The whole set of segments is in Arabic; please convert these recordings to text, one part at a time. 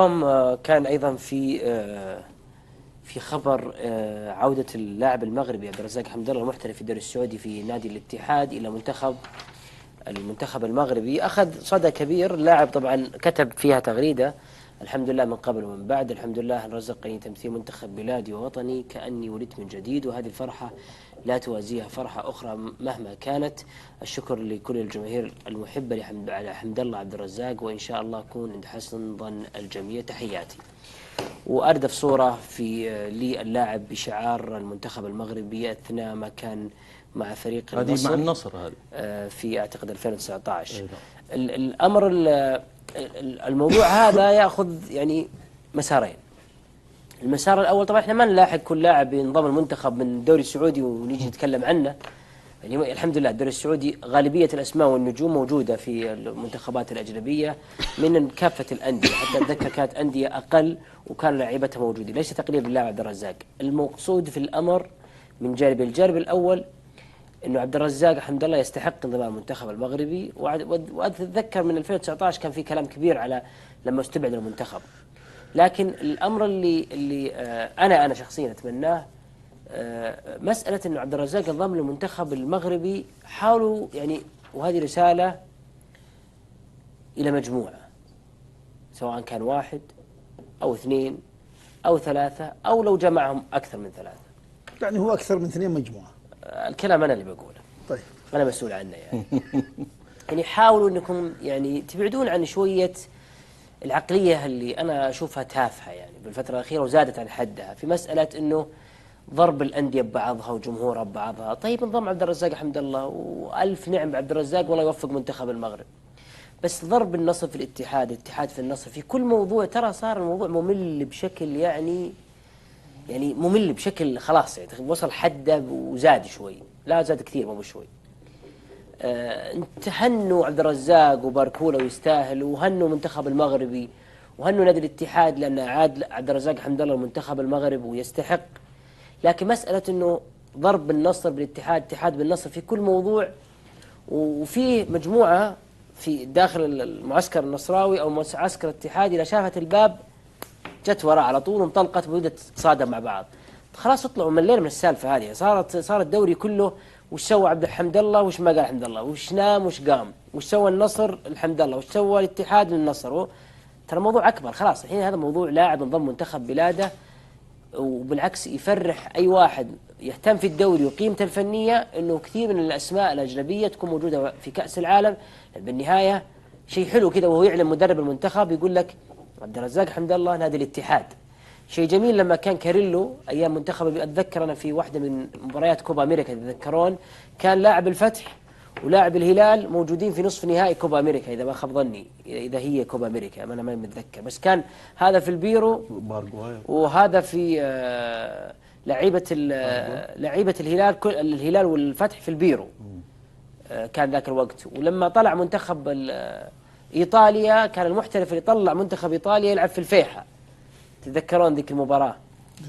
اليوم كان أيضا في خبر عودة اللاعب المغربي عبد الرزاق حمد الله المحترف في الدوري السعودي في نادي الاتحاد إلى المنتخب المغربي. أخذ صدى كبير. اللاعب طبعا كتب فيها تغريدة: الحمد لله من قبل ومن بعد، الحمد لله أن رزقني تمثيل منتخب بلادي ووطني كأني ولدت من جديد، وهذه الفرحة لا توازيها فرحة أخرى مهما كانت. الشكر لكل الجماهير المحبة على حمد الله عبد الرزاق، وإن شاء الله أكون عند حسن ظن الجميع. تحياتي. وأردف صورة للاعب بشعار المنتخب المغربي أثناء ما كان مع فريق هذه مع النصر النصر هذه في أعتقد 2019. نعم. الأمر الموضوع هذا يأخذ يعني مسارين. المسار الأول طبعا احنا ما نلاحق كل لاعب ينضم المنتخب من الدوري السعودي ونيجي نتكلم عنه. يعني الحمد لله الدوري السعودي غالبية الأسماء والنجوم موجودة في المنتخبات الأجنبية من كافة الأندية، حتى أتذكر كانت أندية أقل وكان لاعبتها موجودين، ليس تقليل باللاعب عبد الرزاق. المقصود في الأمر من جانب الجانب الأول إنه عبد الرزاق حمد الله يستحق انضمام المنتخب المغربي، وأتذكر من 2019 كان في كلام كبير على لما استبعد المنتخب. لكن الأمر اللي أنا شخصيا أتمناه مسألة أنه عبد الرزاق انضم للمنتخب المغربي. حاولوا يعني، وهذه رسالة إلى مجموعة، سواء كان واحد أو اثنين أو ثلاثة، أو لو جمعهم أكثر من ثلاثة. يعني هو أكثر من اثنين مجموعة. الكلام أنا اللي بقوله، طيب أنا مسؤول عنه يعني. يعني حاولوا أنكم يعني تبعدون عن شوية العقلية اللي أنا أشوفها تافهة يعني بالفترة الأخيرة وزادت عن حدها، في مسألة أنه ضرب الأندية ببعضها وجمهورها ببعضها. طيب انضم عبد الرزاق حمد الله وألف نعم عبد الرزاق، والله يوفق منتخب المغرب، بس ضرب النصر في الاتحاد، الاتحاد في النصر، في كل موضوع ترى صار الموضوع ممل بشكل يعني ممل بشكل خلاص يعني وصل حده وزاد شوي، لا زاد كثير مو بشوي. هنوا عبد الرزاق وباركوله ويستاهل، وهنوا منتخب المغربي وهنوا نادي الاتحاد لأنه عاد عبد الرزاق حمد الله المنتخب المغرب ويستحق. لكن مسألة أنه ضرب النصر بالاتحاد، اتحاد بالنصر في كل موضوع، وفي مجموعة في داخل المعسكر النصراوي أو معسكر الاتحاد إذا شافت الباب جت وراء على طول وانطلقت وبدت تتصادم مع بعض. خلاص اطلعوا ملينا من السالفة هذه. صار الدوري كله وش سوى عبد الحمد الله وش ما قال حمد الله، وش نام وش قام، وش سوى النصر الحمد الله، وش سوى الاتحاد للنصر. ترى الموضوع أكبر خلاص. الحين هذا موضوع لاعب انضم منتخب بلاده، وبالعكس يفرح أي واحد يهتم في الدوري وقيمته الفنية أنه كثير من الأسماء الأجنبية تكون موجودة في كأس العالم. بالنهاية شيء حلو كذا وهو يعلن مدرب المنتخب يقول لك عبد الرزاق حمد الله نادي الاتحاد. شيء جميل لما كان كاريلو أيام منتخب، أتذكر أنا في واحدة من مباريات كوبا أمريكا تتذكرون كان لاعب الفتح ولاعب الهلال موجودين في نصف نهائي كوبا أمريكا إذا ما خاب ظني، إذا هي كوبا أمريكا أنا ما متذكر، بس كان هذا في البيرو وهذا في لعيبة الهلال والفتح في البيرو. كان ذاك الوقت. ولما طلع منتخب إيطاليا كان المحترف اللي طلع منتخب إيطاليا يلعب في الفيحة، تتذكرون ذيك المباراة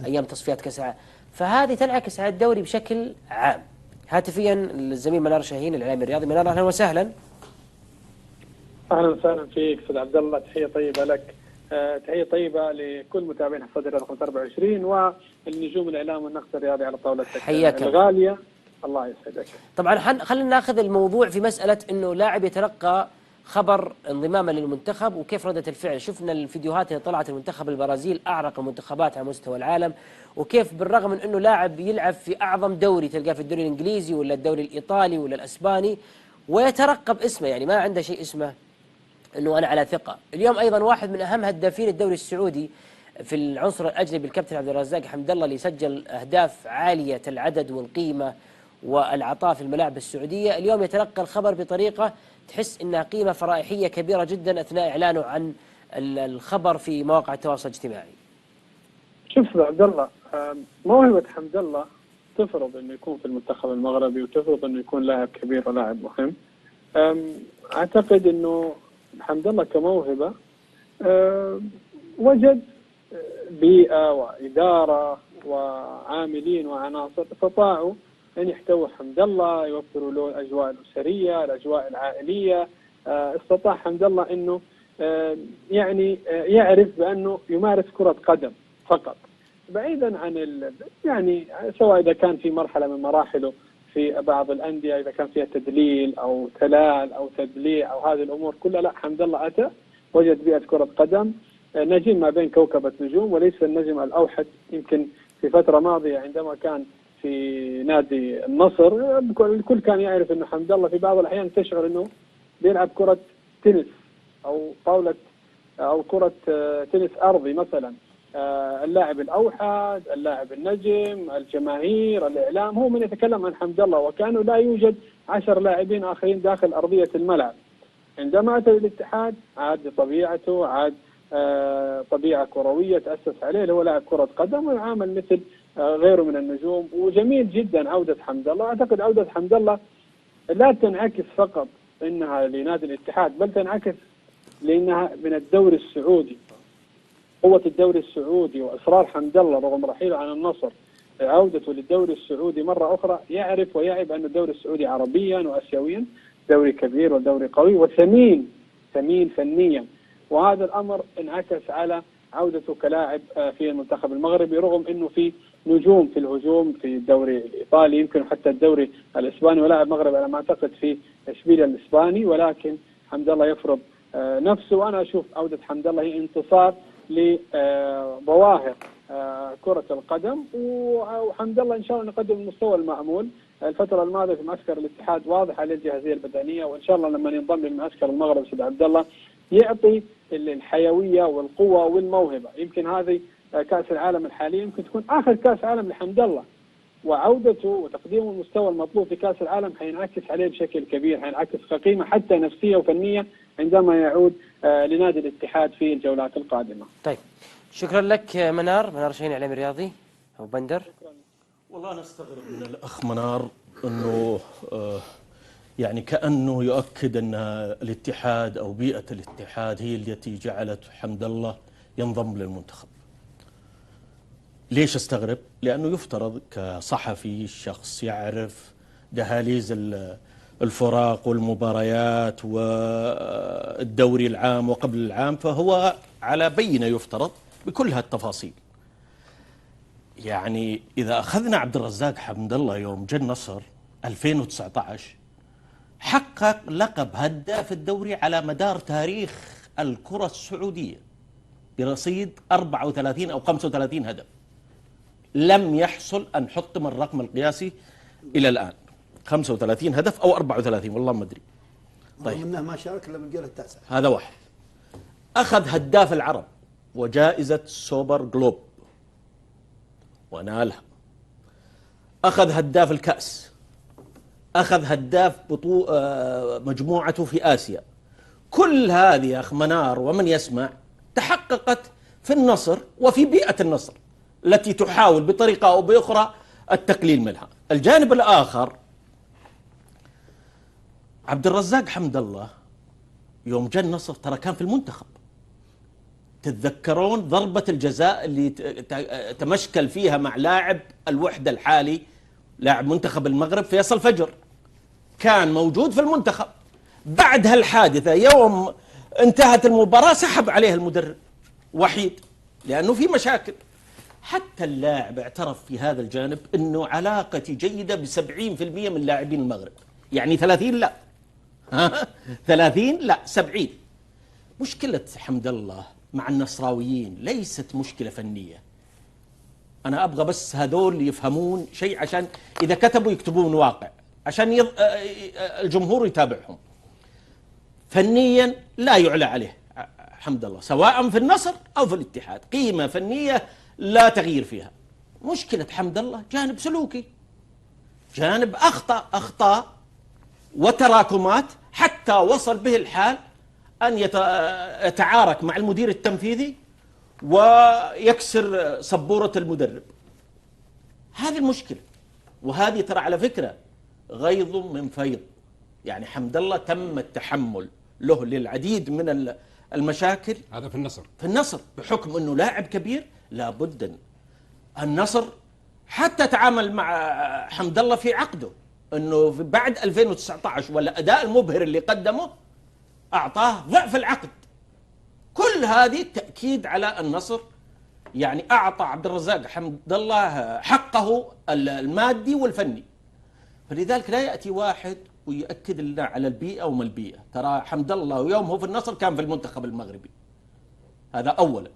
أيام تصفيات كأس العالم. فهذه تنعكس على الدوري بشكل عام. هاتفيا الزميل منار شاهين الإعلامي الرياضي. منار أهلا وسهلا. أهلا وسهلا فيك أستاذ عبد الله، تحية طيبة لك، تحية طيبة لكل متابعين حصاد رقم 24 والنجوم الإعلام والنقد الرياضي على طاولتك الغالية. الله يسعدك. طبعا خلينا ناخذ الموضوع في مسألة إنه لاعب يتلقى خبر انضمامه للمنتخب وكيف ردة الفعل. شفنا الفيديوهات اللي طلعت المنتخب البرازيل أعرق المنتخبات على مستوى العالم، وكيف بالرغم من أنه لاعب يلعب في أعظم دوري تلقاه في الدوري الإنجليزي ولا الدوري الإيطالي ولا الأسباني ويترقب اسمه، يعني ما عنده شيء اسمه أنه أنا على ثقة. اليوم أيضا واحد من أهم هدافين الدوري السعودي في العنصر الأجنبي الكابتن عبد الرزاق حمد الله اللي سجل أهداف عالية العدد والقيمة والعطاء في الملاعب السعودية، اليوم يتلقى الخبر بطريقة تحس إنها قيمة فرائحية كبيرة جدا أثناء إعلانه عن الخبر في مواقع التواصل الاجتماعي. شوف عبد الله، موهبة حمد الله تفرض إنه يكون في المنتخب المغربي وتفرض إنه يكون لاعب كبير ولاعب مهم. أعتقد إنه حمد الله كموهبة وجد بيئة وإدارة وعاملين وعناصر استطاعوا أن يحتووا حمد الله، يوفروا له الأجواء الأسرية، الأجواء العائلية. استطاع حمد الله أنه يعني يعرف بأنه يمارس كرة قدم فقط، بعيدا عن يعني سواء إذا كان في مرحلة من مراحله في بعض الأندية إذا كان فيها تدليل أو تلال أو تدليع أو هذه الأمور كلها، لا، حمد الله أتى وجد بيئة كرة قدم، نجم ما بين كوكبة نجوم وليس النجم الأوحد. يمكن في فترة ماضية عندما كان في نادي النصر الكل كان يعرف أنه حمد الله في بعض الأحيان تشعر أنه بيلعب كرة تنس أو طاولة أو كرة تنس أرضي مثلا. اللاعب الأوحد، اللاعب النجم، الجماهير، الإعلام، هو من يتكلم عن حمد الله، وكانه لا يوجد 10 لاعبين آخرين داخل أرضية الملعب. عندما أتى الاتحاد عاد لطبيعته، عاد طبيعة كروية تأسس عليه، اللي هو لاعب كرة قدم ويعامل مثل غيره من النجوم. وجميل جدا عودة حمد الله. أعتقد عودة حمد الله لا تنعكس فقط إنها لنادي الاتحاد، بل تنعكس لأنها من الدوري السعودي، قوة الدوري السعودي وإصرار حمد الله رغم رحيله عن النصر عودته للدوري السعودي مرة أخرى. يعرف ويعب أن الدوري السعودي عربيا وأسيويا دوري كبير ودوري قوي وثمين فنيا، وهذا الأمر انعكس على عودته كلاعب في المنتخب المغربي، رغم أنه في نجوم في الهجوم في الدوري الإيطالي يمكن حتى الدوري الإسباني، ولاعب مغربي على ما أعتقد في إشبيليا الإسباني، ولكن حمد الله يفرض نفسه. وأنا أشوف عودة حمد الله هي انتصار لظواهر كرة القدم، وحمد الله إن شاء الله نقدم المستوى المأمول. الفترة الماضية في معسكر الاتحاد واضح عليه الجاهزية البدنية، وإن شاء الله لما ينضم لمعسكر المغرب سيد عبد الله يعطي الحيوية والقوة والموهبة. يمكن هذه كأس العالم الحالي يمكن تكون آخر كأس عالم لحمد الله، وعودته وتقديمه المستوى المطلوب في كأس العالم حينعكس عليه بشكل كبير، حينعكس كقيمة حتى نفسية وفنية عندما يعود لنادي الاتحاد في الجولات القادمة. طيب، شكرا لك منار شاهين، إعلامي رياضي، أو بندر. والله أنا أستغرب من الأخ منار أنه يعني كأنه يؤكد أن الاتحاد أو بيئة الاتحاد هي التي جعلت حمد الله ينضم للمنتخب. ليش أستغرب؟ لأنه يفترض كصحفي شخص يعرف دهاليز الفراق والمباريات والدوري العام وقبل العام، فهو على بينة يفترض بكل هالتفاصيل. يعني إذا أخذنا عبد الرزاق حمد الله يوم جا النصر 2019 حقق لقب هداف الدوري على مدار تاريخ الكرة السعودية برصيد 34 أو 35 هدف، لم يحصل أن حطم الرقم القياسي إلى الآن، 35 هدف أو 34 والله ما أدري. طيب منه ما شارك إلا بالجولة التاسعة. هذا واحد. أخذ هداف العرب وجائزة سوبر جلوب ونالها. أخذ هداف الكأس، أخذ هداف مجموعته في آسيا. كل هذه يا أخ منار ومن يسمع تحققت في النصر وفي بيئة النصر التي تحاول بطريقة أو بأخرى التقليل منها. الجانب الآخر عبد الرزاق حمد الله يوم جاء النصر ترى كان في المنتخب. تتذكرون ضربة الجزاء اللي تمشكل فيها مع لاعب الوحدة الحالي لاعب منتخب المغرب فيصل فجر، كان موجود في المنتخب. بعد هالحادثة يوم انتهت المباراة سحب عليه المدرب وحيد لأنه في مشاكل. حتى اللاعب اعترف في هذا الجانب أنه علاقتي جيدة ب70% من لاعبين المغرب، يعني 30 لا 30 لا 70. مشكلة حمد الله مع النصراويين ليست مشكلة فنية. أنا أبغى بس هذول يفهمون شيء، عشان إذا كتبوا يكتبون واقع عشان الجمهور يتابعهم. فنيا لا يعلى عليه حمد الله سواء في النصر أو في الاتحاد، قيمة فنية لا تغيير فيها. مشكلة حمد الله جانب سلوكي، جانب أخطاء وتراكمات حتى وصل به الحال أن يتعارك مع المدير التنفيذي ويكسر سبورة المدرب. هذه المشكلة، وهذه ترى على فكرة غيظ من فيض. يعني حمد الله تم التحمل له للعديد من المشاكل. هذا في النصر بحكم أنه لاعب كبير. لابد النصر حتى تعامل مع حمد الله في عقده أنه بعد 2019 والأداء المبهر اللي قدمه أعطاه ضعف العقد كل هذه تأكيد على النصر، يعني أعطى عبد الرزاق حمد الله حقه المادي والفني. فلذلك لا يأتي واحد ويؤكد لنا على البيئة وما البيئة. ترى حمد الله ويوم هو في النصر كان في المنتخب المغربي، هذا أولا.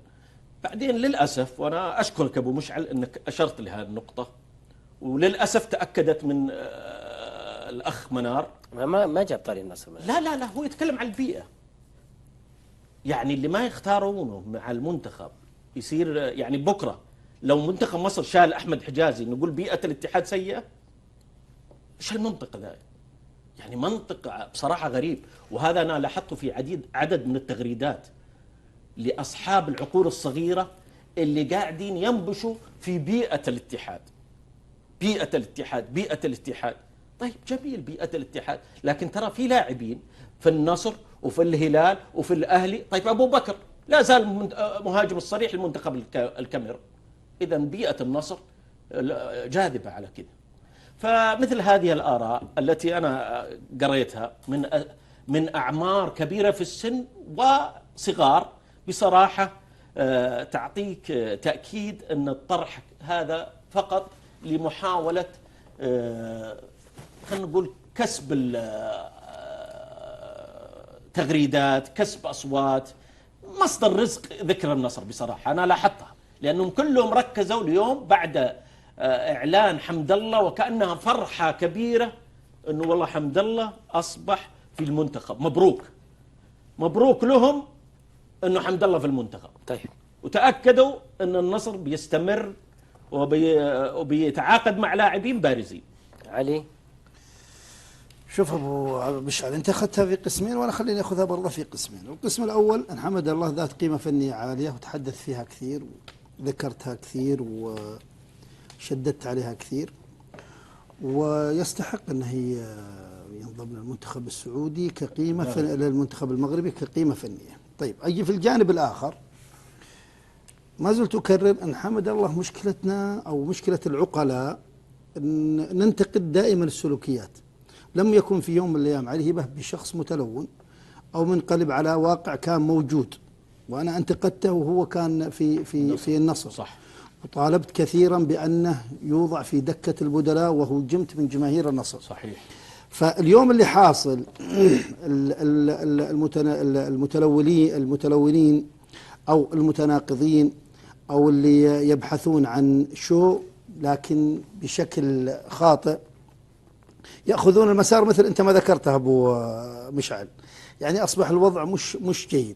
بعدين للأسف، وأنا أشكرك أبو مشعل أنك أشرت لهذه النقطة، وللأسف تأكدت من الأخ منار. ما جاب طاري النصر. لا هو يتكلم عن البيئة. يعني اللي ما يختارونه مع المنتخب يصير، يعني بكرة لو منتخب مصر شال أحمد حجازي نقول بيئة الاتحاد سيئة؟ إيش المنطق ذا؟ يعني منطق بصراحة غريب. وهذا أنا لاحظته في عدد من التغريدات لأصحاب العقول الصغيرة اللي قاعدين ينبشوا في بيئة الاتحاد. بيئة الاتحاد، بيئة الاتحاد. طيب جميل بيئة الاتحاد، لكن ترى في لاعبين في النصر وفي الهلال وفي الأهلي. طيب أبو بكر لا زال مهاجم الصريح للمنتخب الكاميرون. إذا بيئة النصر جاذبة على كده. فمثل هذه الآراء التي أنا قريتها من أعمار كبيرة في السن وصغار، بصراحة تعطيك تأكيد أن الطرح هذا فقط لمحاولة خلينا نقول كسب التغريدات، كسب أصوات، مصدر رزق ذكر النصر. بصراحة أنا لاحظتها لأنهم كلهم ركزوا اليوم بعد إعلان حمد الله وكأنها فرحة كبيرة أنه والله حمد الله أصبح في المنتخب. مبروك مبروك لهم أنه حمد الله في المنتخب. طيب، وتأكدوا أن النصر بيستمر وبيتعاقد مع لاعبين بارزين. علي، شوف ابو مشعل، انت اخذتها في قسمين وانا خليني اخذها برضه في قسمين. القسم الاول ان حمد الله ذات قيمه فنيه عاليه وتحدث فيها كثير وذكرتها كثير وشددت عليها كثير، ويستحق انه ينضم للمنتخب السعودي كقيمه للمنتخب المغربي كقيمه فنيه. طيب اجي في الجانب الاخر، ما زلت اكرر ان حمد الله مشكلتنا او مشكله العقلاء ان ننتقد دائما السلوكيات. لم يكن في يوم من الأيام علي هبة بشخص متلون أو منقلب على واقع كان موجود، وأنا انتقدته وهو كان في النصر. صح. وطالبت كثيرا بأنه يوضع في دكة البدلاء وهو جمت من جماهير النصر. صحيح. فاليوم اللي حاصل المتلونين أو المتناقضين أو اللي يبحثون عن شو لكن بشكل خاطئ يأخذون المسار مثل أنت ما ذكرتها أبو مشعل. يعني أصبح الوضع مش جيد،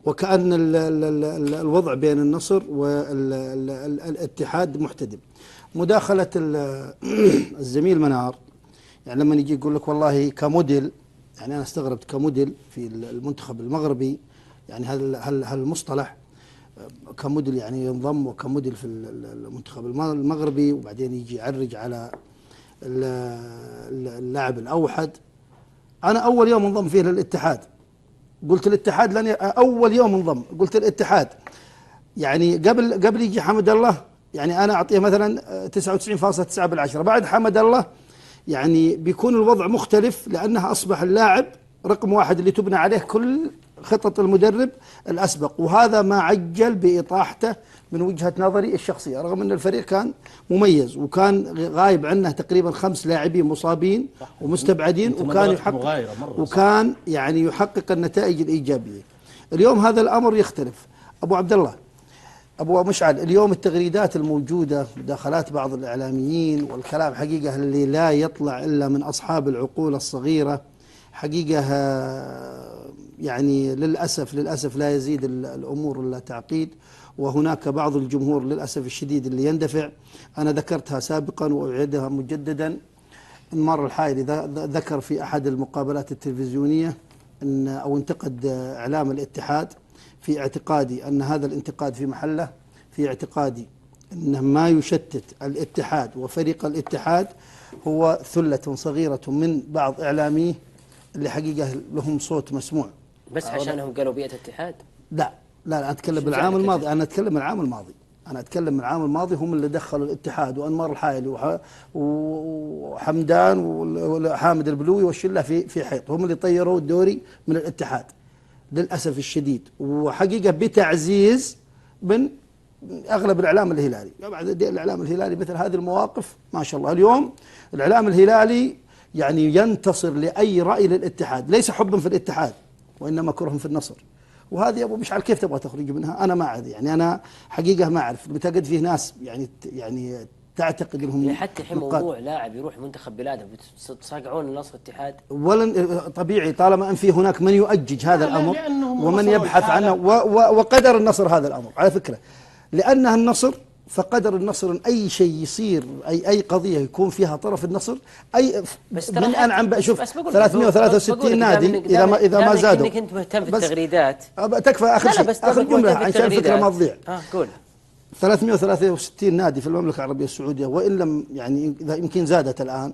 وكأن الوضع بين النصر والاتحاد محتدم. مداخلة الزميل منار، يعني لما يجي يقول لك والله كموديل، يعني أنا استغربت كموديل في المنتخب المغربي، يعني هل المصطلح كموديل يعني ينضم وكموديل في المنتخب المغربي، وبعدين يجي يعرج على اللاعب الأوحد. أنا أول يوم انضم فيه للاتحاد قلت الاتحاد أول يوم انضم قلت الاتحاد يعني قبل يجي حمد الله، يعني أنا أعطيه مثلا 99.9/10. بعد حمد الله يعني بيكون الوضع مختلف، لأنها أصبح اللاعب رقم واحد اللي تبنى عليه كل خطط المدرب الأسبق، وهذا ما عجل بإطاحته من وجهة نظري الشخصية، رغم أن الفريق كان مميز وكان غايب عنه تقريبا 5 لاعبين مصابين ومستبعدين، وكان يعني يحقق النتائج الإيجابية. اليوم هذا الأمر يختلف. أبو عبد الله، أبو مشعل، اليوم التغريدات الموجودة، مداخلات بعض الإعلاميين والكلام حقيقة اللي لا يطلع إلا من أصحاب العقول الصغيرة، حقيقة يعني للأسف لا يزيد الأمور إلا تعقيد. وهناك بعض الجمهور للأسف الشديد اللي يندفع. أنا ذكرتها سابقا وأعيدها مجددا. المرة الحالي ذكر في أحد المقابلات التلفزيونية أو انتقد إعلام الاتحاد، في اعتقادي أن هذا الانتقاد في محله، في اعتقادي أنه ما يشتت الاتحاد وفريق الاتحاد هو ثلة صغيرة من بعض إعلاميه اللي حقيقة لهم صوت مسموع. بس عشانهم قالوا بيئة اتحاد؟ لا أنا أتكلم بالعام الماضي. أنا أتكلم العام الماضي هم اللي دخلوا الاتحاد وأنمار الحائلي وحمدان وحامد البلوي والشلة في حيط، هم اللي طيروا الدوري من الاتحاد. للأسف الشديد، وحقيقة بتعزيز من أغلب الإعلام الهلالي. بعد الإعلام الهلالي مثل هذه المواقف ما شاء الله. اليوم الإعلام الهلالي يعني ينتصر لأي رأي للاتحاد، ليس حبا في الاتحاد وإنما كرها في النصر. وهذه يا أبو مشعل كيف تبغى تخرج منها؟ أنا ما أعرف، يعني أنا حقيقة ما أعرف. بتجد فيه ناس يعني تعتقد انهم حتى الحين موضوع لاعب يروح منتخب بلاده تصاقعون النصر الاتحاد، ولن طبيعي طالما ان في هناك من يؤجج هذا الامر ومن يبحث عنه، وقدر النصر هذا الامر على فكره، لانها النصر، فقدر النصر ان اي شيء يصير، اي قضيه يكون فيها طرف النصر، اي من انعم شوف 363 نادي اذا ما زادوا. انك انت مهتم في التغريدات تكفى اخر جمله عشان الفكره ما تضيع. قول 363 نادي في المملكة العربية السعودية، وإن لم يعني إذا يمكن زادت الآن،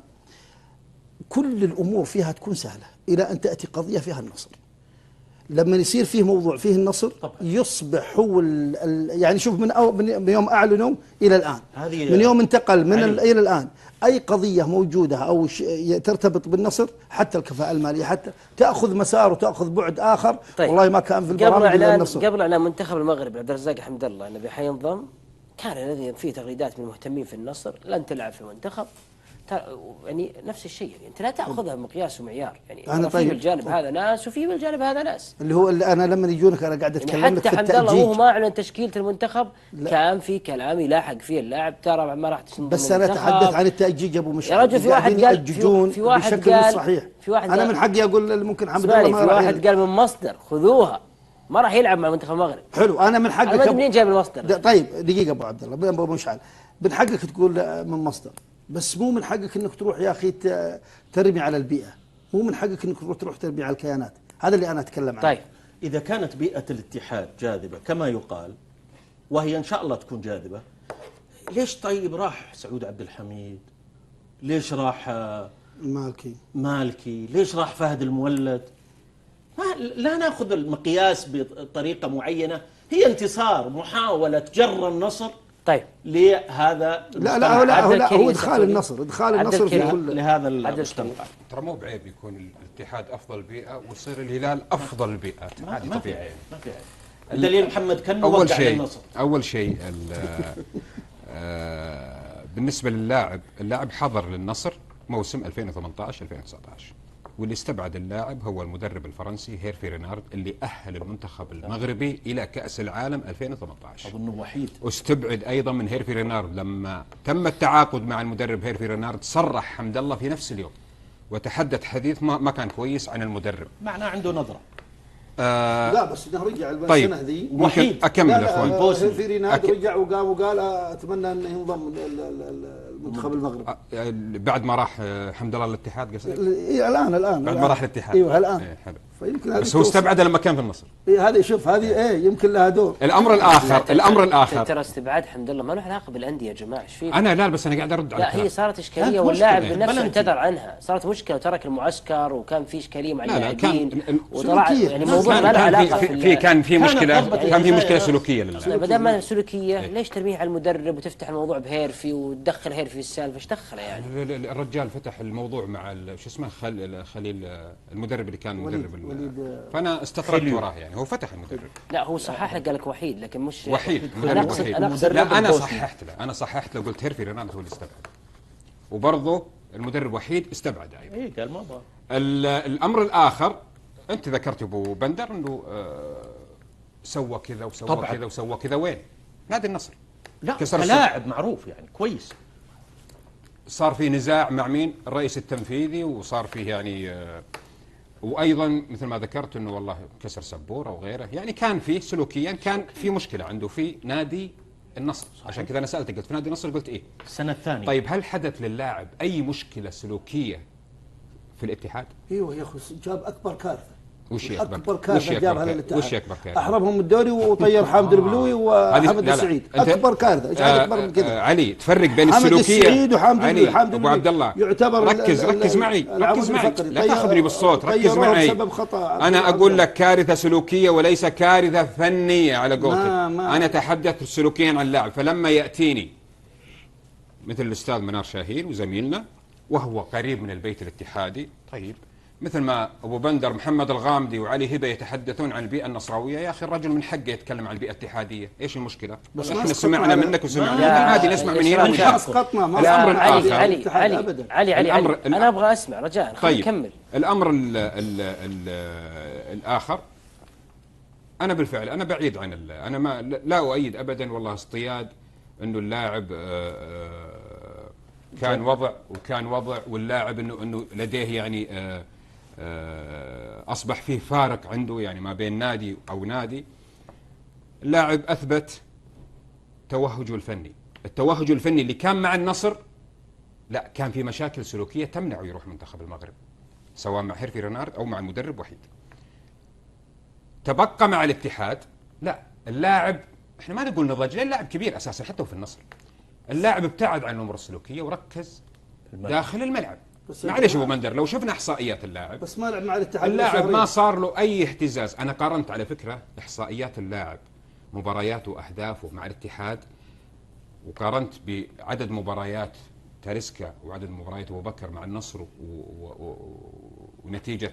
كل الأمور فيها تكون سهلة إلى أن تأتي قضية فيها النصر. لما يصير فيه موضوع فيه النصر يصبح هو يعني شوف من يوم أعلنوا إلى الآن، من يوم انتقل من إلى الآن، أي قضية موجودة أو ترتبط بالنصر حتى الكفاءة المالية حتى تأخذ مسار وتأخذ بعد آخر. طيب والله ما كان في البرامج إلا النصر. قبل إعلان منتخب المغرب عبد الرزاق حمد الله أنه حينضم، كان لدي فيه تغريدات من المهتمين في النصر لن تلعب في المنتخب. يعني نفس الشيء، يعني انت لا تاخذها بمقياس ومعيار، يعني أنا في بالجانب هذا ناس وفي بالجانب هذا ناس، اللي انا لما يجونك انا قاعد اتكلم يعني لك في حتى التأجيج. حمد الله وهو ما اعلن تشكيله المنتخب كان في كلام يلاحق فيه اللاعب ترى ما راح تنضم بس انا اتحدث عن التأجيج يا ابو مشعل. يا رجل في واحد قال في واحد قال صحيح، في واحد انا من حقي اقول ممكن حمد الله ما في واحد قال من مصدر خذوها ما راح يلعب مع منتخب المغرب. حلو، انا من حقك. انا منين جايب المصدر؟ طيب دقيقه ابو عبد الله، ابو مشعل، من حقك تقول من مصدر، بس مو من حقك انك تروح يا اخي ترمي على البيئه، مو من حقك انك تروح ترمي على الكيانات. هذا اللي انا اتكلم عنه. طيب اذا كانت بيئه الاتحاد جاذبه كما يقال، وهي ان شاء الله تكون جاذبه، ليش طيب راح سعود عبد الحميد؟ ليش راح مالكي؟ ليش راح فهد المولد؟ لا ناخذ المقياس بطريقه معينه، هي انتصار، محاوله جر النصر طيب لهذا لا هو ادخال النصر في كل لهذا المجتمع. ترى مو بعيب يكون الاتحاد افضل بيئه ويصير الهلال افضل البيئات، هذه طبيعيه. ما في عيب. الدليل محمد كنو وقع على النصر. اول شيء بالنسبه للاعب، اللاعب حضر للنصر موسم 2018 2019، واللي استبعد اللاعب هو المدرب الفرنسي هيرفي رينارد اللي أهل المنتخب المغربي إلى كأس العالم 2018. أظنه وحيد. واستبعد أيضا من هيرفي رينارد لما تم التعاقد مع المدرب هيرفي رينارد، صرح حمد الله في نفس اليوم وتحدث حديث ما كان كويس عن المدرب، معناه عنده نظرة. لا بس انه رجع طيب السنه ذي وحيد. اكمل يا اخوان. هيرفي رينارد رجع وقال اتمنى انه ينضم المنتخب المغربي بعد ما راح حمد الله الاتحاد قصدك؟ الان بعد ما راح الاتحاد. ايوه الان. حلو. فيمكن بس هو استبعد لما كان في النصر. هذه شوف هذه يمكن لها دور. الامر الاخر ترى استبعاد حمد الله ما له علاقه بالانديه يا جماعه، ايش فيك؟ انا لا بس انا قاعد ارد على لا هي صارت اشكاليه واللاعب بنفسه اعتذر عنها، صارت مشكله وترك المعسكر وكان في اشكاليه مع اللاعبين وطلع يعني الموضوع ما له علاقه كان في مشكله سلوكيه للاعب. ما دام ما سلوكيه ليش ترميه على المدرب وتفتح الموضوع بهيرفي وتدخل هيرفي في السالفه؟ ايش دخله يعني؟ الرجال فتح الموضوع مع شو اسمه خليل المدرب اللي كان مدرب فانا استطردت وراه، يعني هو فتح المدرب. لا هو صحح لك قال لك وحيد، لكن مش وحيد. لا انا صححت له قلت هيرفي رينالدو هو اللي استبعد، وبرضه المدرب وحيد استبعد ايضا. اي قال ما ابغى. الامر الاخر انت ذكرت ابو بندر انه سوى كذا وسوى كذا وسوى كذا، وين نادي النصر؟ لا كلاعب معروف يعني كويس. صار في نزاع مع مين؟ الرئيس التنفيذي، وصار فيه يعني وايضا مثل ما ذكرت انه والله كسر سبوره وغيره، يعني كان فيه سلوكيا كان في مشكله عنده في نادي النصر. عشان كذا انا سالتك قلت في نادي النصر، قلت ايه السنه الثانيه. طيب هل حدث للاعب اي مشكله سلوكيه في الاتحاد؟ ايوه يا اخي جاب اكبر كارثه. وش اكبر كارثه جابها للاتحاد؟ وش اكبر كارثه؟ احرمهم الدوري وطير حامد البلوي وحمد السعيد. اكبر كارثه ايش اكبر من كذا؟ علي تفرق بين السلوكيه. حمد السعيد وحامد البلوي. ابو عبد الله يعتبر ركز معي لا تاخذني بالصوت، ركز معي. انا اقول لك كارثه سلوكيه وليس كارثه فنيه على قولتك. انا اتحدث سلوكيا عن اللاعب. فلما ياتيني مثل الاستاذ منار شاهين وزميلنا وهو قريب من البيت الاتحادي، طيب مثل ما ابو بندر محمد الغامدي وعلي هبه يتحدثون عن البيئه النصراويه، يا اخي الرجل من حقه يتكلم عن البيئه الاتحاديه، ايش المشكله؟ بس احنا ما سمعنا على- منك وسمعنا يا عادي نسمع من هنا إسماعيل، ومن ما هنا. اسقطنا ما الأمر أسقطنا الآخر. علي الاتحاد علي أبداً. علي علي, علي. الأمر- انا ابغى اسمع رجاء، خلينا نكمل. الامر الاخر، انا بالفعل انا بعيد عن انا ما لا اؤيد ابدا والله اصطياد انه اللاعب كان وضع وكان وضع، واللاعب انه لديه يعني اصبح فيه فارق عنده يعني ما بين نادي او نادي. اللاعب اثبت توهجه الفني، التوهج الفني اللي كان مع النصر لا كان في مشاكل سلوكيه تمنعه يروح منتخب المغرب، سواء مع هيرفي رينارد او مع المدرب وحيد. تبقى مع الاتحاد لا، اللاعب احنا ما نقول نضج، لان اللاعب كبير اساسا حتى في النصر. اللاعب ابتعد عن الامور السلوكيه وركز داخل الملعب. معليش ابو بندر، لو شفنا احصائيات اللاعب، بس ما لعب مع الاتحاد اللاعب ما صار له اي اهتزاز. انا قارنت على فكره احصائيات اللاعب، مبارياته واهدافه مع الاتحاد، وقارنت بعدد مباريات تاليسكا وعدد مباريات ابو بكر مع النصر ونتيجه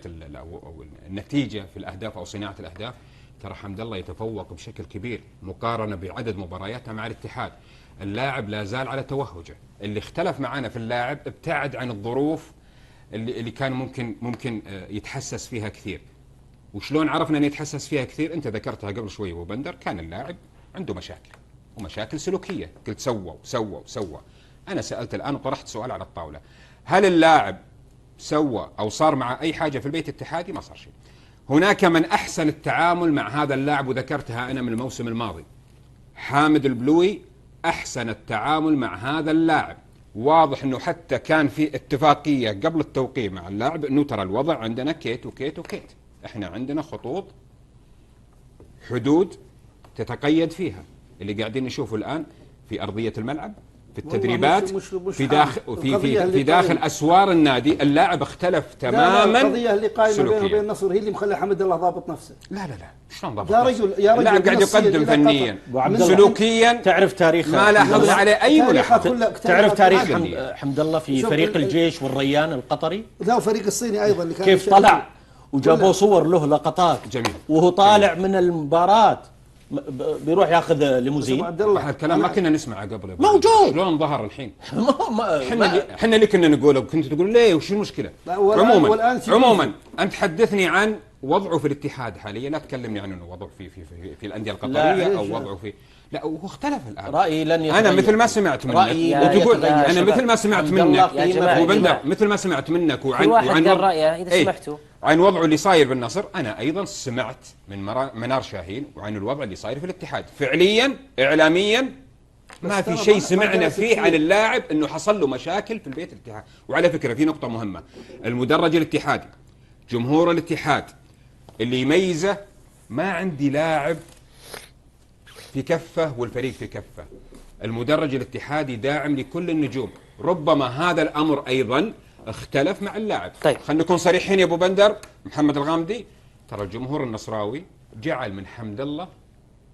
النتيجه في الاهداف او صناعه الاهداف. ترى حمد الله يتفوق بشكل كبير مقارنه بعدد مبارياته مع الاتحاد. اللاعب لا زال على توهجه. اللي اختلف معنا في اللاعب ابتعد عن الظروف اللي كان ممكن يتحسس فيها كثير. وشلون عرفنا ان يتحسس فيها كثير؟ انت ذكرتها قبل شوي ابو بندر، كان اللاعب عنده مشاكل ومشاكل سلوكيه، قلت سوى. انا سالت الان وطرحت سؤال على الطاوله، هل اللاعب سوى او صار مع اي حاجه في البيت الاتحادي؟ ما صار شيء. هناك من احسن التعامل مع هذا اللاعب، وذكرتها انا من الموسم الماضي، حامد البلوي احسن التعامل مع هذا اللاعب. واضح انه حتى كان في اتفاقيه قبل التوقيع مع اللاعب انه ترى الوضع عندنا كيت وكيت وكيت، احنا عندنا خطوط حدود تتقيد فيها، اللي قاعدين نشوفه الان في ارضيه الملعب، في التدريبات، في داخل اسوار النادي. اللاعب اختلف تماما. القضيه اللي قائمه بينه وبين النصر هي اللي مخلي حمد الله ضابط نفسه. لا شلون ضابط يا نفسه؟ رجل يا رجل اللاعب قاعد يقدم فنيا سلوكيا، تعرف تاريخ ما لاحظنا عليه اي ملاحظه. تعرف تاريخ حمد الله في فريق الجيش والريان القطري؟ لا، وفريق الصيني ايضا اللي كان كيف طلع وجابوا صور له لقطات جميل، وهو طالع من المباراة بيروح ياخذ ليموزين. عبد الله هذا الكلام ما كنا نسمعه قبل. موجود. شلون ظهر الحين؟ احنا اللي كنا نقوله وكنت تقول ليه وش المشكله؟ عموما انت حدثني عن وضعه في الاتحاد حاليا، لا تكلمني عن انه وضعه في الانديه القطريه او وضعه في، لا وهو اختلف الان. رايي لن يتغير. انا مثل ما سمعت منك وتقول انا مثل ما سمعت منك ابو بندر، مثل ما سمعت منك وعن رايه اذا سمحتوا عن وضعه اللي صاير بالنصر، انا ايضا سمعت من منار شاهين وعن الوضع اللي صاير في الاتحاد. فعليا اعلاميا ما في شيء سمعنا فيه عن اللاعب انه حصل له مشاكل في البيت الاتحاد. وعلى فكره في نقطه مهمه، المدرج الاتحادي، جمهور الاتحاد اللي يميزه، ما عندي لاعب في كفه والفريق في كفه. المدرج الاتحادي داعم لكل النجوم. ربما هذا الامر ايضا اختلف مع اللاعب. طيب خلينا نكون صريحين يا ابو بندر محمد الغامدي، ترى الجمهور النصراوي جعل من حمد الله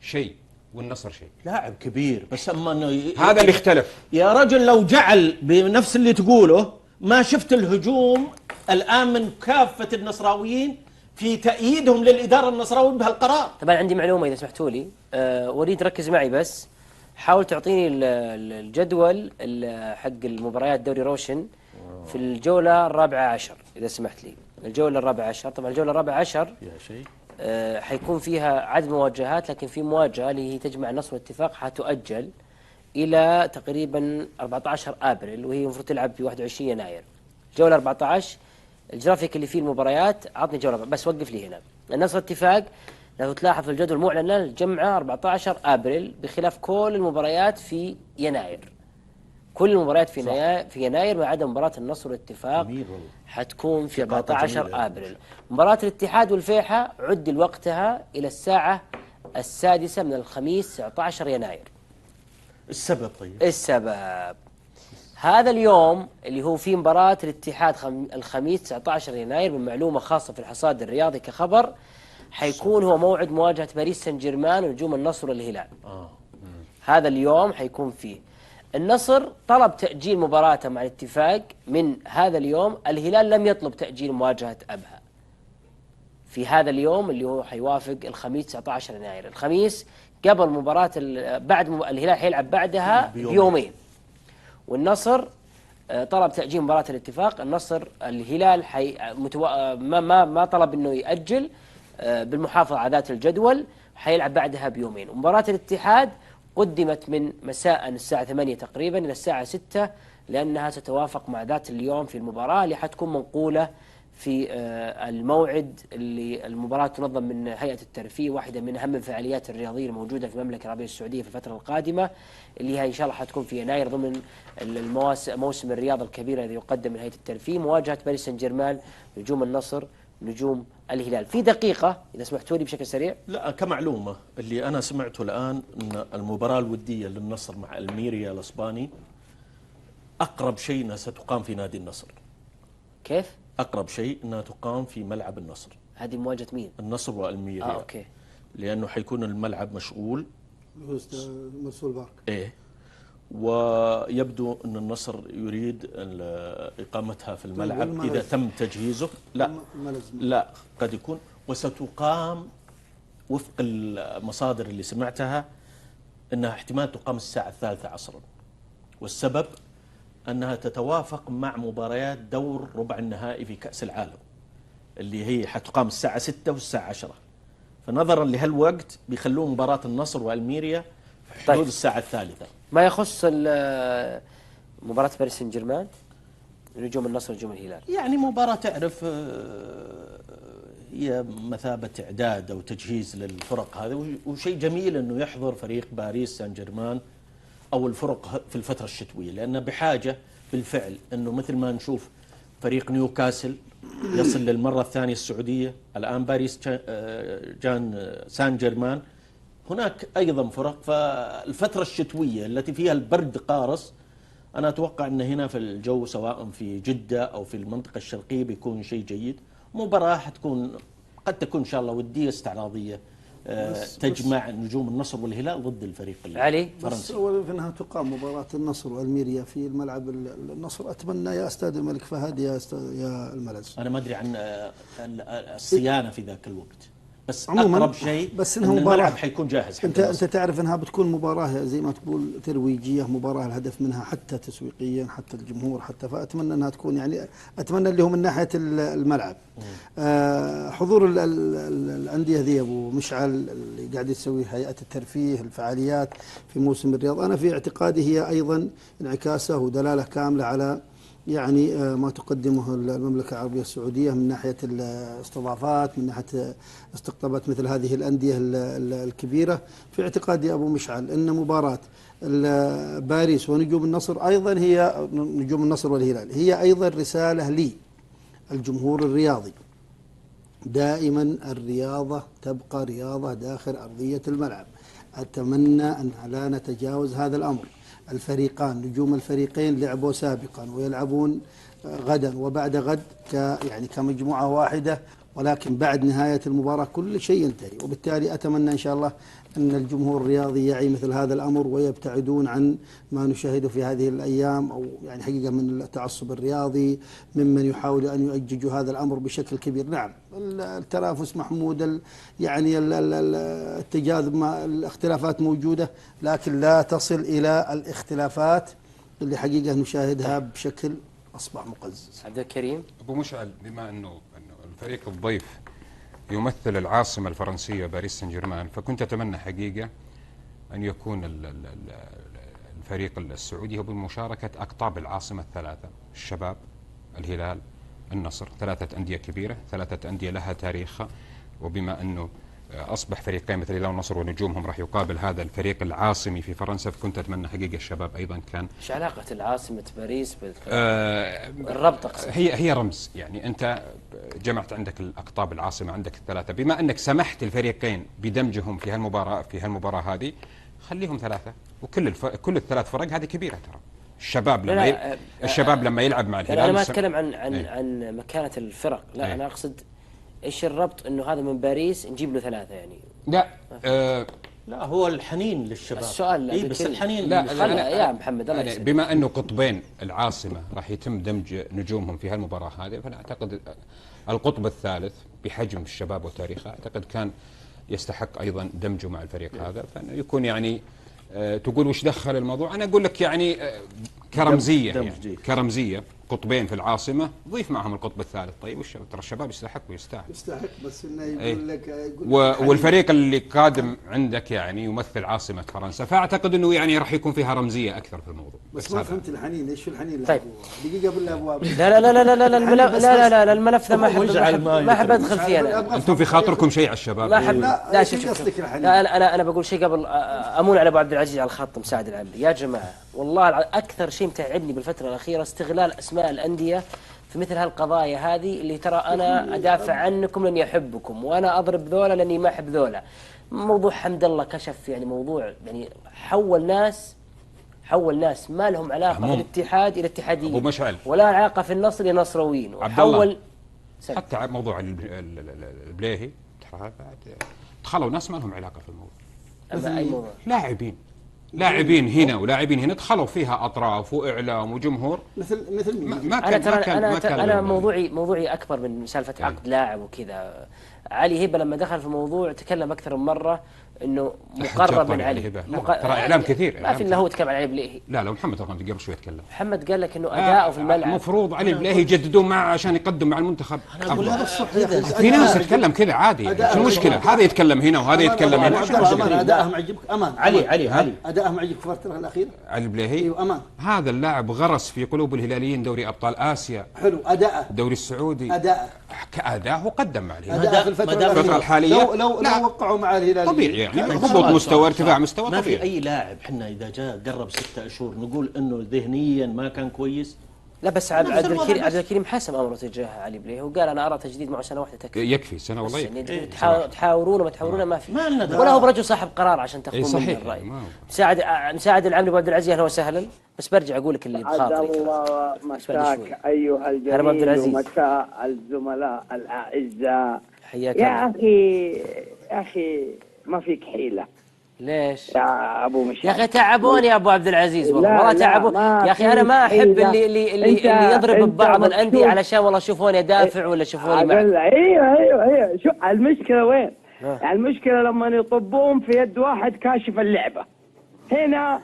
شيء والنصر شيء. لاعب كبير بس اما انه هذا اللي اختلف. يا رجل لو جعل بنفس اللي تقوله ما شفت الهجوم الان من كافه النصراويين في تأييدهم للإدارة النصراوية بهالقرار. طبعا عندي معلومة إذا سمحتوا لي، وليد ركز معي بس، حاول تعطيني الجدول حق المباريات دوري روشن في الجولة 14 إذا سمحت لي. الجولة 14، طبعا الجولة 14 حيكون فيها عدد مواجهات، لكن في مواجهة اللي هي تجمع النصر والاتفاق حتؤجل إلى تقريبا 14 أبريل، وهي المفروض تلعب في 21 يناير. جولة 14 الجرافيك اللي فيه المباريات، عطني جولة بس، وقف لي هنا. النصر اتفاق لو تلاحظ في الجدول المعلن الجمعة 14 أبريل، بخلاف كل المباريات في يناير. كل المباريات في يناير ما عدا مباراة النصر والاتفاق حتكون في 14 أبريل. مباراة الاتحاد والفيحة عدل وقتها إلى الساعة 6 من الخميس 19 يناير. السبب طيب؟ السبب هذا اليوم اللي هو في مباراة الاتحاد الخميس 19 يناير، من معلومة خاصة في الحصاد الرياضي كخبر، حيكون هو موعد مواجهة باريس سان جيرمان ونجوم النصر والهلال. هذا اليوم حيكون فيه. النصر طلب تأجيل مباراته مع الاتفاق من هذا اليوم. الهلال لم يطلب تأجيل مواجهة أبها في هذا اليوم اللي هو حيوافق الخميس 19 يناير. الخميس قبل مباراة الهلال حيلعب بعدها بيومين. والنصر طلب تأجيل مباراة الاتفاق. الهلال ما طلب انه يأجل بالمحافظة على ذات الجدول، حيلعب بعدها بيومين. ومباراة الاتحاد قدمت من مساء الساعة 8 تقريبا إلى الساعة 6 لأنها تتوافق مع ذات اليوم في المباراة اللي حتكون منقولة في الموعد اللي المباراة تنظم من هيئة الترفيه، واحدة من أهم الفعاليات الرياضية الموجودة في المملكة العربية السعودية في الفترة القادمة، اللي هي إن شاء الله حتكون في يناير ضمن موسم الرياضة الكبيرة الذي يقدم من هيئة الترفيه، مواجهة باريس سان جيرمان، نجوم النصر، نجوم الهلال. في دقيقة إذا سمحتوا لي بشكل سريع. لا، كمعلومة اللي أنا سمعته الآن أن المباراة الودية للنصر مع الميريا الإسباني أقرب شيء أنها ستقام في نادي النصر. كيف؟ أقرب شيء أنها تقام في ملعب النصر. هذه مواجهة مين؟ النصر والميريا. أوكي. لأنه حيكون الملعب مشغول. مرسول بارك. إيه. ويبدو أن النصر يريد إقامتها في الملعب إذا تم تجهيزه. لا قد يكون، وستقام وفق المصادر اللي سمعتها أنها احتمال تقام الساعة 3 عصرا، والسبب أنها تتوافق مع مباريات دور ربع النهائي في كأس العالم اللي هي حتقام الساعة 6 والساعة 10، فنظرا لهالوقت بيخلون مباراة النصر والميريا في حدود الساعة 3. ما يخص مباراة باريس سان جيرمان، نجوم النصر ونجوم الهلال، يعني مباراة تعرف هي مثابة إعداد أو تجهيز للفرق هذا، وشيء جميل أنه يحضر فريق باريس سان جيرمان أو الفرق في الفترة الشتوية، لأنه بحاجة بالفعل أنه مثل ما نشوف فريق نيوكاسل يصل للمرة الثانية السعودية، الآن باريس سان جيرمان، هناك أيضا فرق. فالفترة الشتوية التي فيها البرد قارس، أنا أتوقع أن هنا في الجو سواء في جدة أو في المنطقة الشرقية بيكون شيء جيد. مباراة حتكون قد تكون إن شاء الله ودية استعراضية تجمع نجوم النصر والهلال ضد الفريق علي. بس أول في أنها تقام مباراة النصر والميريا في الملعب النصر، أتمنى يا أستاذ الملك فهد يا الملز. أنا ما أدري عن الصيانة في ذاك الوقت، بس عموما أقرب شيء بس إن إنها الملعب حيكون جاهز. أنت تعرف أنها بتكون مباراة زي ما تقول ترويجية، مباراة الهدف منها حتى تسويقيا حتى الجمهور حتى، فأتمنى أنها تكون يعني أتمنى اللي هو من ناحية الملعب. حضور الأندية ذي أبو مشعل اللي قاعد يسوي هيئة الترفيه الفعاليات في موسم الرياض، أنا في اعتقادي هي أيضا انعكاسه ودلالة كاملة على يعني ما تقدمه المملكة العربية السعودية من ناحية الاستضافات، من ناحية استقطابات مثل هذه الأندية الكبيرة. في اعتقادي أبو مشعل أن مباراة باريس ونجوم النصر أيضا هي نجوم النصر والهلال هي أيضا رسالة للجمهور الرياضي. دائما الرياضة تبقى رياضة داخل أرضية الملعب. أتمنى أن لا نتجاوز هذا الأمر. الفريقان نجوم الفريقين لعبوا سابقا ويلعبون غدا وبعد غد يعني كمجموعة واحدة، ولكن بعد نهاية المباراة كل شيء ينتهي. وبالتالي أتمنى إن شاء الله أن الجمهور الرياضي يعي مثل هذا الأمر ويبتعدون عن ما نشاهده في هذه الأيام، أو يعني حقيقة من التعصب الرياضي ممن يحاول أن يؤججوا هذا الأمر بشكل كبير. نعم التنافس محمود، يعني التجاذب الاختلافات موجودة، لكن لا تصل إلى الاختلافات اللي حقيقة نشاهدها بشكل أصبح مقزز. عبد الكريم. أبو مشعل، بما أنه الفريق الضيف يمثل العاصمة الفرنسية باريس سان جيرمان، فكنت أتمنى حقيقة أن يكون الفريق السعودي هو بمشاركة أقطاب العاصمة الثلاثة، الشباب، الهلال، النصر، 3 أندية كبيرة، 3 أندية لها تاريخها، وبما أنه أصبح فريقين مثل الهلال والنصر ونجومهم راح يقابل هذا الفريق العاصمي في فرنسا، فكنت أتمنى حقيقة الشباب أيضا كان. إيش علاقة العاصمة باريس الربط أقصد؟ هي رمز، يعني أنت جمعت عندك الأقطاب العاصمة، عندك ال3، بما أنك سمحت الفريقين بدمجهم في هالمباراة هذه، خليهم 3، وكل ال3 فرق هذه كبيرة ترى. الشباب لما يلعب مع الهلال. أنا ما أتكلم عن مكانة الفرق، لا أنا أقصد إيش الربط إنه هذا من باريس نجيب له 3 يعني. لا لا هو الحنين للشباب. السؤال إيه بس الحنين لا يا محمد الله يعني يسلمك. بما انه قطبين العاصمه راح يتم دمج نجومهم في هالمباراه هذه، فانا اعتقد القطب الثالث بحجم الشباب وتاريخه اعتقد كان يستحق ايضا دمجه مع الفريق هذا، فانه يكون يعني تقول وش دخل الموضوع؟ انا اقول لك يعني كرمزيه يعني كرمزيه قطبين في العاصمه، ضيف معهم القطب الثالث. طيب ترى الشباب يستحق ويستاهل. يستحق بس انه يقول لك والفريق اللي قادم عندك يعني يمثل عاصمه فرنسا، فاعتقد انه يعني راح يكون فيها رمزيه اكثر في الموضوع. بس ما فهمت الحنين، ايش الحنين؟ طيب دقيقه بالابواب. لا لا لا لا لا الملف لا الملف ذا ما احب ادخل فيه انا. انتم في خاطركم شيء على الشباب؟ ما احب. لا شوف لا انا بقول شيء قبل امون على ابو عبد العزيز على الخط مساعد العمري. يا جماعه والله اكثر شيء متعبني بالفتره الاخيره استغلال اسماء الانديه في مثل هالقضايا هذه، اللي ترى انا ادافع عنكم لاني احبكم وانا اضرب ذولا لاني ما احب ذولا. موضوع حمد الله كشف يعني موضوع يعني حول ناس ما لهم علاقه بالاتحاد الى اتحاديين، ابو مشعل، ولا علاقه في النصر الى نصرويين، وحول حتى موضوع البليهي دخلوا ناس ما لهم علاقه في الموضوع. اي موضوع؟ لاعبين هنا ولاعبين هنا دخلوا فيها اطراف واعلام وجمهور مثل ما كان انا موضوعي اكبر من سالفه عقد لاعب وكذا. علي هبه لما دخل في الموضوع تكلم اكثر من مره انه مقرب من علي. ترى اعلام كثير ما في الا هو تكلم عن علي بليهي. لا محمد قبل شوي تكلم. محمد قال لك انه اداؤه في الملعب المفروض علي بليهي يجددون معه عشان يقدم مع المنتخب. انا اقول هذا الصح يا اخي. في ناس تتكلم كذا عادي، شو المشكله؟ هذا يتكلم هنا وهذا يتكلم هنا. اداءهم عجبك امان؟ علي اداءهم عجبك في الفتره الاخيره؟ علي بليهي ايوه امان. هذا اللاعب غرس في قلوب الهلاليين دوري ابطال اسيا. حلو اداءه. الدوري السعودي اداءه وقدم مع الهلال. اداء في الفتره الحاليه لو وقعوا مع الهلال طبيعي يعني هبوط مستوى ارتفاع مستوى طبيعي. ما في اي لاعب احنا اذا جاء قرب 6 اشهر نقول انه ذهنيا ما كان كويس. لا بس عبد الكريم حسم امره تجاه علي بليهي وقال انا ارى تجديد معه سنه واحده تكفي. يكفي سنه والله. يعني تحاورون وما تحاورون ما في. ولا هو برجل صاحب قرار عشان تاخذون منه الراي. مساعد العمري ابو عبد العزيز اهلا وسهلا. بس برجع اقول لك اللي بخاطري. الله مساك ايها الجميل ومساء الزملاء الاعزاء. حياك يا اخي ما فيك حيله. ليش؟ يا ابو مشعل يا اخي تعبوني يا ابو عبد العزيز والله تعبون يا اخي. انا ما احب اللي يضرب ببعض الانديه علشان والله شوفوني ادافع ولا شوفوني معك. ايوه شو المشكله وين؟ المشكله لما يطبون في يد واحد كاشف اللعبه. هنا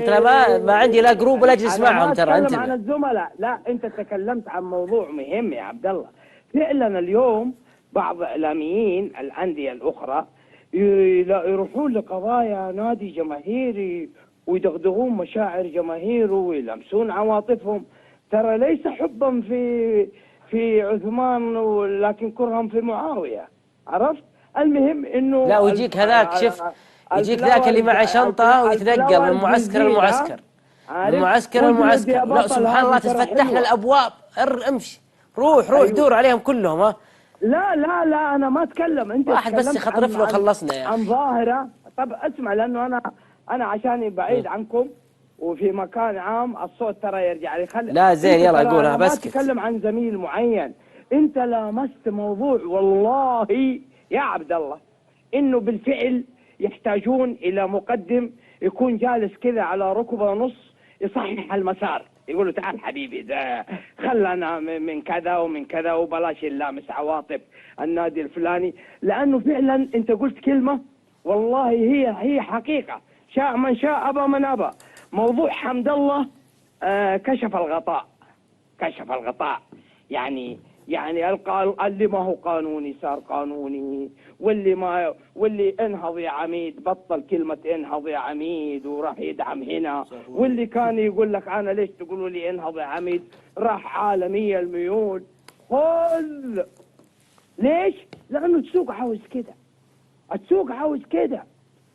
ترى ما عندي لا جروب ولا اجلس معهم. ترى انت عن الزملاء. لا انت تكلمت عن موضوع مهم يا عبد الله. فعلا اليوم بعض اعلاميين الانديه الاخرى يروحون لقضايا نادي جماهيري ويدغدغون مشاعر جماهيره ويلمسون عواطفهم. ترى ليس حبا في عثمان ولكن كرها في معاويه. عرفت؟ المهم انه لا ويجيك هذاك شوف يجيك ذاك اللي معه شنطه ويتنقل من معسكر لمعسكر لا سبحان الله تتفتح له الابواب. امشي روح دور عليهم كلهم. ها لا انا ما اتكلم. انت واحد بس يخطرف له وخلصنا يا عن ظاهره. طب اسمع لانه انا عشاني بعيد عنكم وفي مكان عام الصوت ترى يرجع لي. لا زين يلا قولها بس. ما اتكلم عن زميل معين. انت لامست موضوع والله يا عبد الله انه بالفعل يحتاجون الى مقدم يكون جالس كذا على ركبه نص يصحح المسار. يقولوا تعال حبيبي ده خلنا من كذا ومن كذا وبلاش اللامس عواطف النادي الفلاني. لانه فعلا انت قلت كلمه والله هي حقيقه. شاء من شاء ابى من ابى. موضوع حمد الله كشف الغطاء. يعني اللي ما هو قانوني صار قانوني، واللي انهض يا عميد بطل كلمة انهض يا عميد وراح يدعم هنا، واللي كان يقول لك انا ليش تقولوا لي انهض يا عميد راح عالمية الميول. خذ ليش؟ لانه السوق عاوز كده.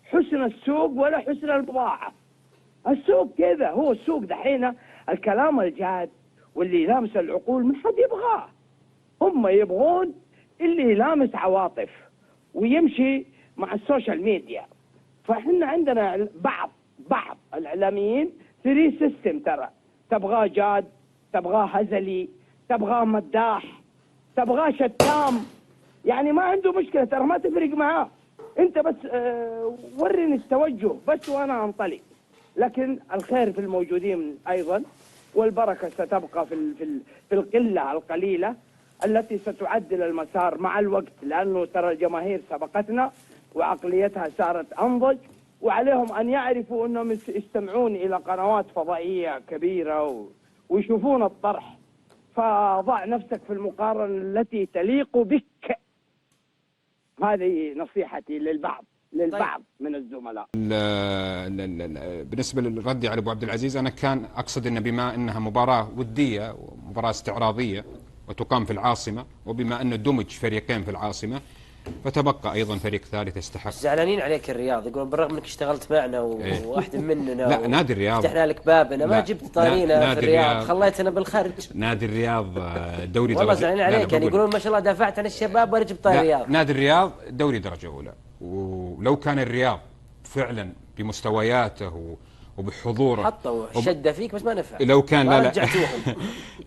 حسن السوق ولا حسن البضاعة. السوق كذا. هو السوق دحين الكلام الجاد واللي يلامس العقول ما حد يبغاه. هم يبغون اللي يلامس عواطف ويمشي مع السوشيال ميديا. فاحنا عندنا بعض الاعلاميين 3 سيستم. ترى تبغاه جاد، تبغاه هزلي، تبغاه مداح، تبغاه شتام. يعني ما عنده مشكله ترى ما تفرق معاه. انت بس ورني التوجه بس وانا انطلق. لكن الخير في الموجودين ايضا، والبركه ستبقى في القله القليله التي ستعدل المسار مع الوقت، لانه ترى الجماهير سبقتنا وعقليتها صارت انضج، وعليهم ان يعرفوا انهم يستمعون الى قنوات فضائيه كبيره ويشوفون الطرح. فضع نفسك في المقارنه التي تليق بك. هذه نصيحتي للبعض من الزملاء. بالنسبه للرد على ابو عبد العزيز، انا كان اقصد ان بما انها مباراه وديه ومباراه استعراضيه وتقام في العاصمه، وبما انه دمج فريقين في العاصمه فتبقى ايضا فريق ثالث يستحق. زعلانين عليك الرياض، يقولون بالرغم انك اشتغلت معنا وواحد مننا لا نادي الرياض فتحنا لك بابنا ما جبت طارينا في الرياض، خليتنا بالخرج. نادي الرياض دوري درجه، والله زعلانين عليك، يعني يقولون ما شاء الله دافعت عن الشباب ولا جبت طاري الرياض. نادي الرياض دوري درجه اولى، ولو كان الرياض فعلا بمستوياته وبحضوره حطوا شده فيك بس ما نفع. لو كان لا رجعتوهم.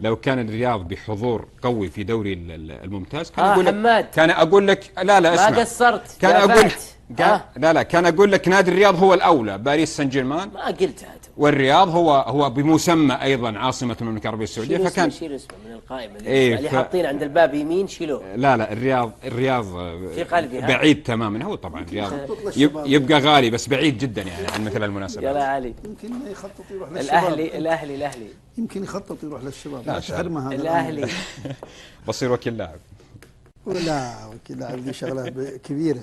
لو كان الرياض بحضور قوي في دوري الممتاز كان اقول لك كان اقول لك لا اسمع، ما قصرت، كان اقول كان اقول لك نادي الرياض هو الاولى، باريس سان جيرمان ما قلت هذا، والرياض هو بمسمى ايضا عاصمه المملكه العربيه السعوديه، فكان شيل اسمه من القائمه اللي حاطين عند الباب يمين شيلوه. لا الرياض في قلبي بعيد تماما. هو طبعا الرياض يبقى غالي بس بعيد جدا يعني عن مثل المناسبات. يا علي يمكن يخطط يروح للشباب. الاهلي يمكن يخطط يروح للشباب. لا تحرمه هذا الاهلي بصير وكيل لاعب. لا وكيل لاعب دي شغله كبيره.